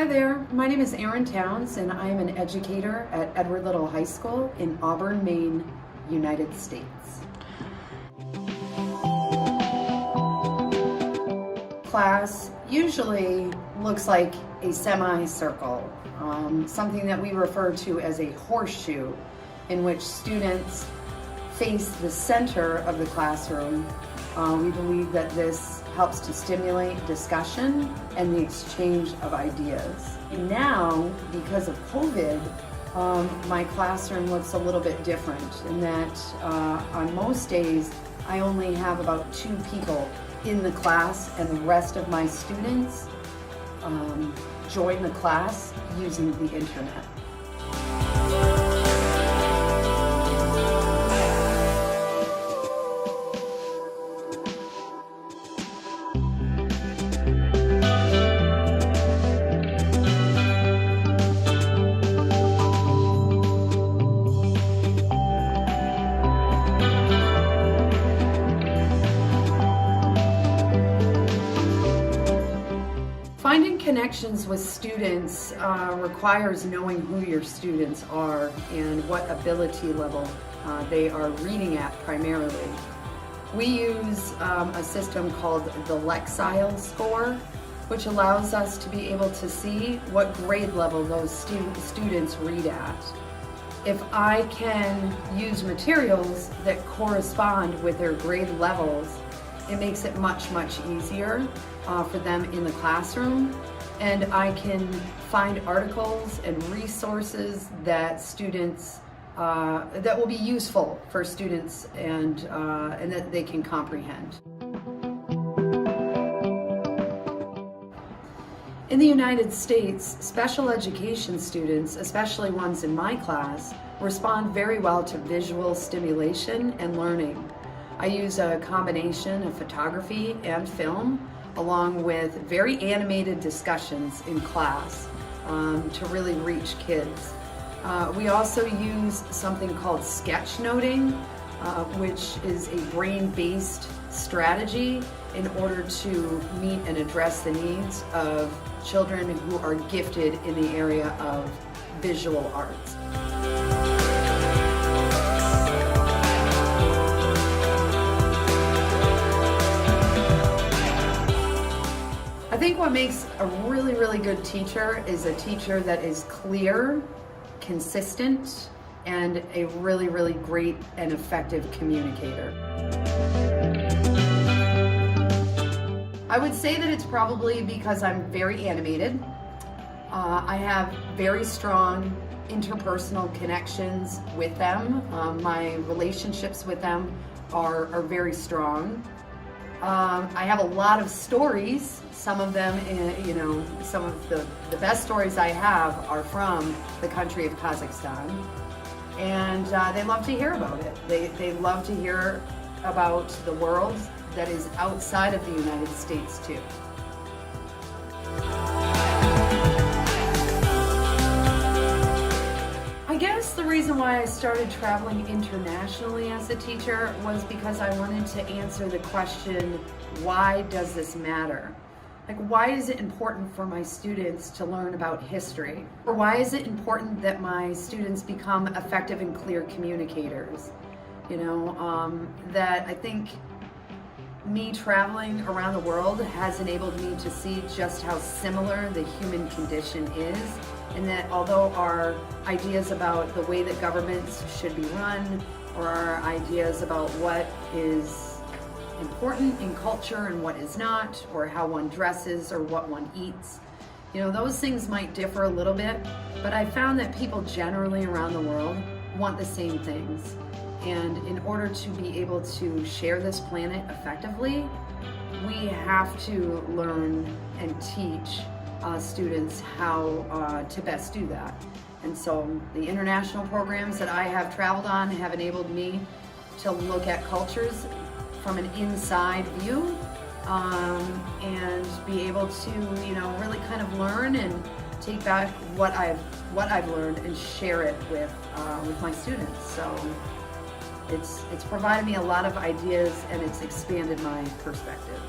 Hi there, my name is Erin and I am an educator at Edward Little High School in Auburn, Maine, United States. Class usually looks like a semicircle, something that we refer to as a horseshoe, in which students face the center of the classroom. We believe that this helps to stimulate discussion and the exchange of ideas. Now, because of COVID, my classroom looks a little bit different in that on most days I only have about 2 people in the class, and the rest of my students join the class using the internet. Finding connections with students requires knowing who your students are and what ability level they are reading at primarily. We use a system called the Lexile score, which allows us to be able to see what grade level those students read at. If I can use materials that correspond with their grade levels, it makes it much easier for them in the classroom, and I can find articles and resources that students that will be useful for students and that they can comprehend. In the United States, special education students, especially ones in my class, respond very well to visual stimulation and learning. I use a combination of photography and film, along with very animated discussions in class to really reach kids. We also use something called sketchnoting, which is a brain-based strategy in order to meet and address the needs of children who are gifted in the area of visual arts. I think what makes a really good teacher is a teacher that is clear, consistent, and a really great and effective communicator. I would say that it's probably because I'm very animated. I have very strong interpersonal connections with them. My relationships with them are very strong. I have a lot of stories. Some of them, some of the best stories I have are from the country of Kazakhstan. And they love to hear about it. They love to hear about the world that is outside of the United States too. I guess the reason why I started traveling internationally as a teacher was because I wanted to answer the question, why does this matter? Like, why is it important for my students to learn about history? Or why is it important that my students become effective and clear communicators? That I think me traveling around the world has enabled me to see just how similar the human condition is, and that although our ideas about the way that governments should be run, or our ideas about what is important in culture and what is not, or how one dresses or what one eats, those things might differ a little bit, but I found that people generally around the world want the same things. And in order to be able to share this planet effectively, we have to learn and teach students how to best do that. And so the international programs that I have traveled on have enabled me to look at cultures from an inside view and be able to, really kind of learn and take back what I've learned and share it with my students. So it's provided me a lot of ideas, and it's expanded my perspective.